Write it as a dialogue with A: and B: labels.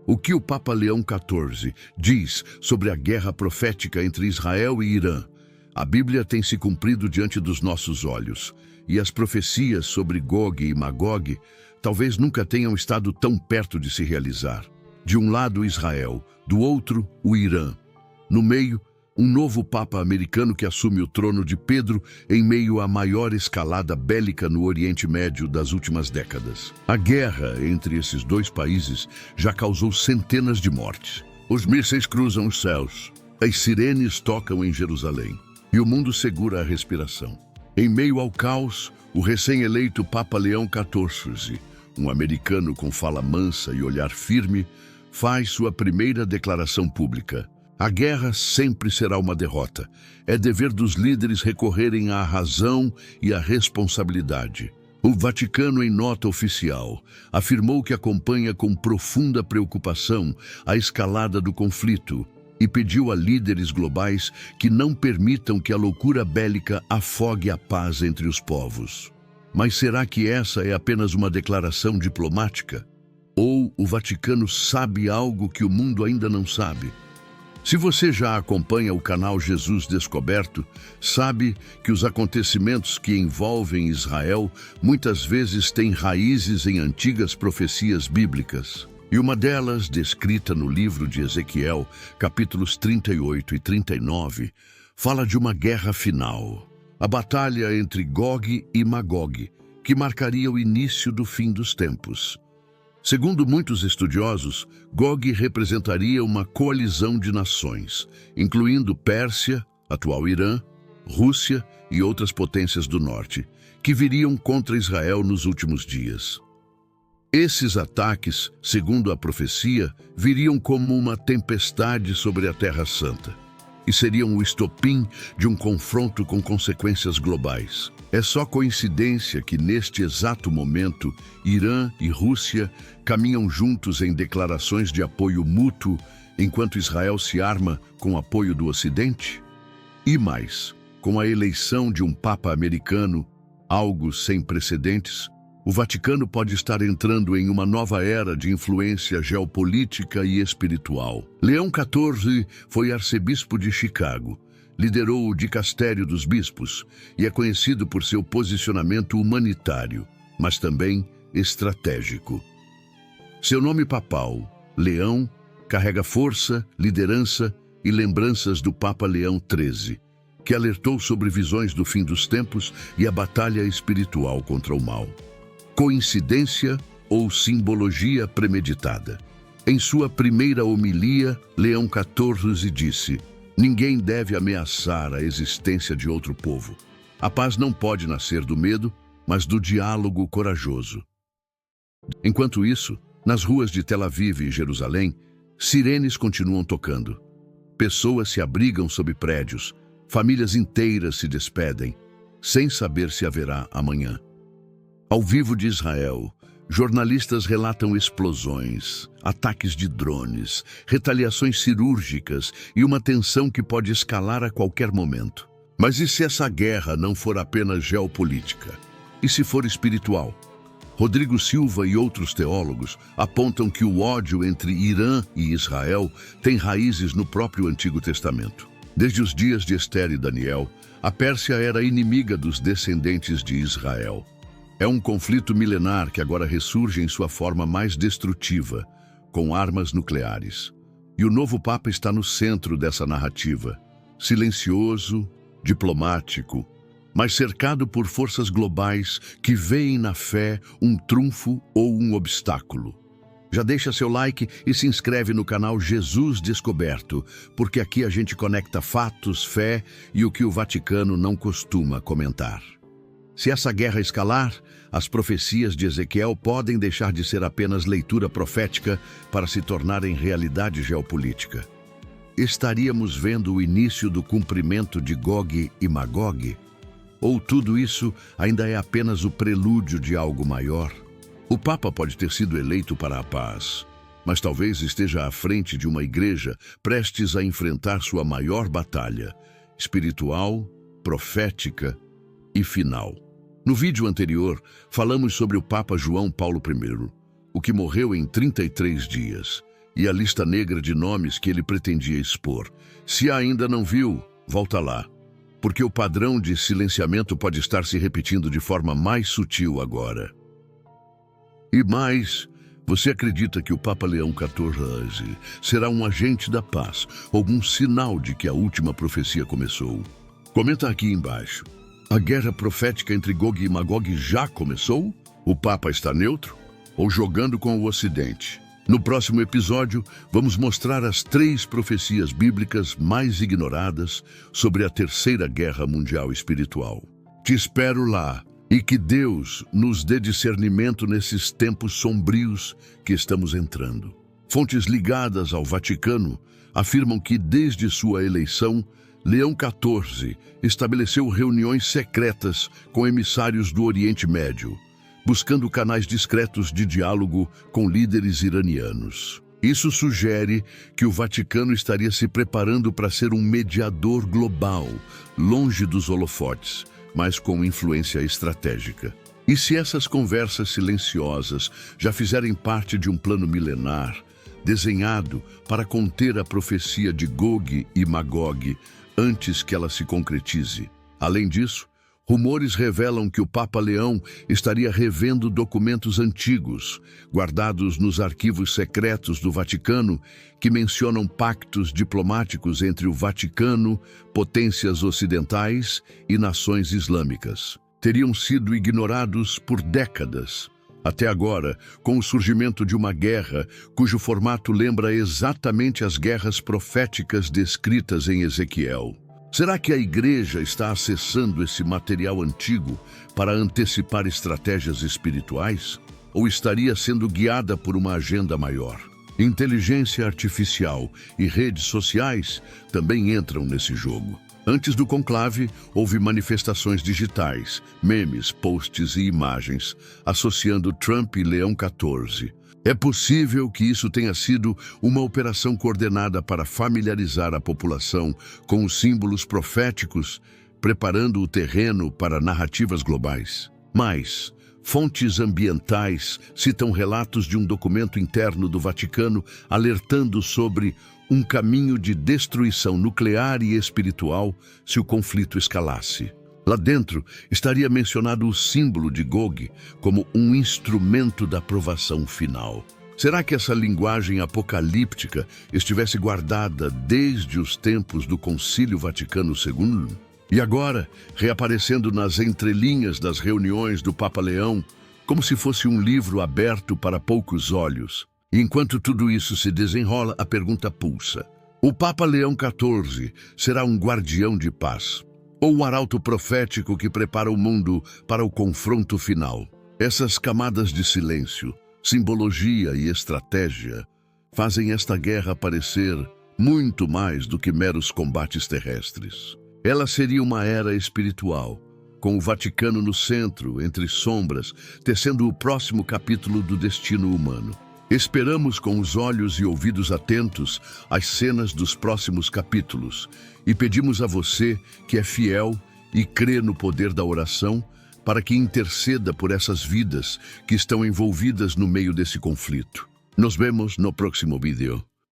A: O que o Papa Leão XIV diz sobre a guerra profética entre Israel e Irã? A Bíblia tem se cumprido diante dos nossos olhos, e as profecias sobre Gog e Magog talvez nunca tenham estado tão perto de se realizar. De um lado, Israel, do outro, o Irã. No meio, um novo Papa americano que assume o trono de Pedro em meio à maior escalada bélica no Oriente Médio das últimas décadas. A guerra entre esses dois países já causou centenas de mortes. Os mísseis cruzam os céus, as sirenes tocam em Jerusalém e o mundo segura a respiração. Em meio ao caos, o recém-eleito Papa Leão XIV, um americano com fala mansa e olhar firme, faz sua primeira declaração pública. A guerra sempre será uma derrota. É dever dos líderes recorrerem à razão e à responsabilidade. O Vaticano, em nota oficial, afirmou que acompanha com profunda preocupação a escalada do conflito e pediu a líderes globais que não permitam que a loucura bélica afogue a paz entre os povos. Mas será que essa é apenas uma declaração diplomática? Ou o Vaticano sabe algo que o mundo ainda não sabe? Se você já acompanha o canal Jesus Descoberto, sabe que os acontecimentos que envolvem Israel muitas vezes têm raízes em antigas profecias bíblicas. E uma delas, descrita no livro de Ezequiel, capítulos 38 e 39, fala de uma guerra final, a batalha entre Gog e Magog, que marcaria o início do fim dos tempos. Segundo muitos estudiosos, Gog representaria uma coalizão de nações, incluindo Pérsia, atual Irã, Rússia e outras potências do norte, que viriam contra Israel nos últimos dias. Esses ataques, segundo a profecia, viriam como uma tempestade sobre a Terra Santa e seriam o estopim de um confronto com consequências globais. É só coincidência que, neste exato momento, Irã e Rússia caminham juntos em declarações de apoio mútuo, enquanto Israel se arma com apoio do Ocidente? E mais, com a eleição de um Papa americano, algo sem precedentes, o Vaticano pode estar entrando em uma nova era de influência geopolítica e espiritual. Leão XIV foi arcebispo de Chicago, liderou o dicastério dos bispos e é conhecido por seu posicionamento humanitário, mas também estratégico. Seu nome papal, Leão, carrega força, liderança e lembranças do Papa Leão XIII, que alertou sobre visões do fim dos tempos e a batalha espiritual contra o mal. Coincidência ou simbologia premeditada? Em sua primeira homilia, Leão XIV disse: ninguém deve ameaçar a existência de outro povo. A paz não pode nascer do medo, mas do diálogo corajoso. Enquanto isso, nas ruas de Tel Aviv e Jerusalém, sirenes continuam tocando. Pessoas se abrigam sob prédios, famílias inteiras se despedem, sem saber se haverá amanhã. Ao vivo de Israel, jornalistas relatam explosões, ataques de drones, retaliações cirúrgicas e uma tensão que pode escalar a qualquer momento. Mas e se essa guerra não for apenas geopolítica? E se for espiritual? Rodrigo Silva e outros teólogos apontam que o ódio entre Irã e Israel tem raízes no próprio Antigo Testamento. Desde os dias de Ester e Daniel, a Pérsia era inimiga dos descendentes de Israel. É um conflito milenar que agora ressurge em sua forma mais destrutiva, com armas nucleares. E o novo Papa está no centro dessa narrativa, silencioso, diplomático, mas cercado por forças globais que veem na fé um trunfo ou um obstáculo. Já deixa seu like e se inscreve no canal Jesus Descoberto, porque aqui a gente conecta fatos, fé e o que o Vaticano não costuma comentar. Se essa guerra escalar, as profecias de Ezequiel podem deixar de ser apenas leitura profética para se tornarem realidade geopolítica. Estaríamos vendo o início do cumprimento de Gog e Magog? Ou tudo isso ainda é apenas o prelúdio de algo maior? O Papa pode ter sido eleito para a paz, mas talvez esteja à frente de uma igreja prestes a enfrentar sua maior batalha, espiritual, profética e final. No vídeo anterior, falamos sobre o Papa João Paulo I, o que morreu em 33 dias, e a lista negra de nomes que ele pretendia expor. Se ainda não viu, volta lá, porque o padrão de silenciamento pode estar se repetindo de forma mais sutil agora. E mais, você acredita que o Papa Leão XIV será um agente da paz, algum sinal de que a última profecia começou? Comenta aqui embaixo. A guerra profética entre Gog e Magog já começou? O Papa está neutro? Ou jogando com o Ocidente? No próximo episódio, vamos mostrar as 3 profecias bíblicas mais ignoradas sobre a Terceira Guerra Mundial Espiritual. Te espero lá e que Deus nos dê discernimento nesses tempos sombrios que estamos entrando. Fontes ligadas ao Vaticano afirmam que, desde sua eleição, Leão XIV estabeleceu reuniões secretas com emissários do Oriente Médio, buscando canais discretos de diálogo com líderes iranianos. Isso sugere que o Vaticano estaria se preparando para ser um mediador global, longe dos holofotes, mas com influência estratégica. E se essas conversas silenciosas já fizerem parte de um plano milenar, desenhado para conter a profecia de Gog e Magog antes que ela se concretize? Além disso, rumores revelam que o Papa Leão estaria revendo documentos antigos, guardados nos arquivos secretos do Vaticano, que mencionam pactos diplomáticos entre o Vaticano, potências ocidentais e nações islâmicas. Teriam sido ignorados por décadas, até agora, com o surgimento de uma guerra cujo formato lembra exatamente as guerras proféticas descritas em Ezequiel. Será que a Igreja está acessando esse material antigo para antecipar estratégias espirituais? Ou estaria sendo guiada por uma agenda maior? Inteligência artificial e redes sociais também entram nesse jogo. Antes do conclave, houve manifestações digitais, memes, posts e imagens, associando Trump e Leão XIV. É possível que isso tenha sido uma operação coordenada para familiarizar a população com os símbolos proféticos, preparando o terreno para narrativas globais. Mas fontes ambientais citam relatos de um documento interno do Vaticano alertando sobre um caminho de destruição nuclear e espiritual se o conflito escalasse. Lá dentro estaria mencionado o símbolo de Gog como um instrumento da provação final. Será que essa linguagem apocalíptica estivesse guardada desde os tempos do Concílio Vaticano II? E agora, reaparecendo nas entrelinhas das reuniões do Papa Leão, como se fosse um livro aberto para poucos olhos. E enquanto tudo isso se desenrola, a pergunta pulsa. O Papa Leão XIV será um guardião de paz? Ou um arauto profético que prepara o mundo para o confronto final? Essas camadas de silêncio, simbologia e estratégia fazem esta guerra parecer muito mais do que meros combates terrestres. Ela seria uma era espiritual, com o Vaticano no centro, entre sombras, tecendo o próximo capítulo do destino humano. Esperamos com os olhos e ouvidos atentos às cenas dos próximos capítulos e pedimos a você, que é fiel e crê no poder da oração, para que interceda por essas vidas que estão envolvidas no meio desse conflito. Nos vemos no próximo vídeo.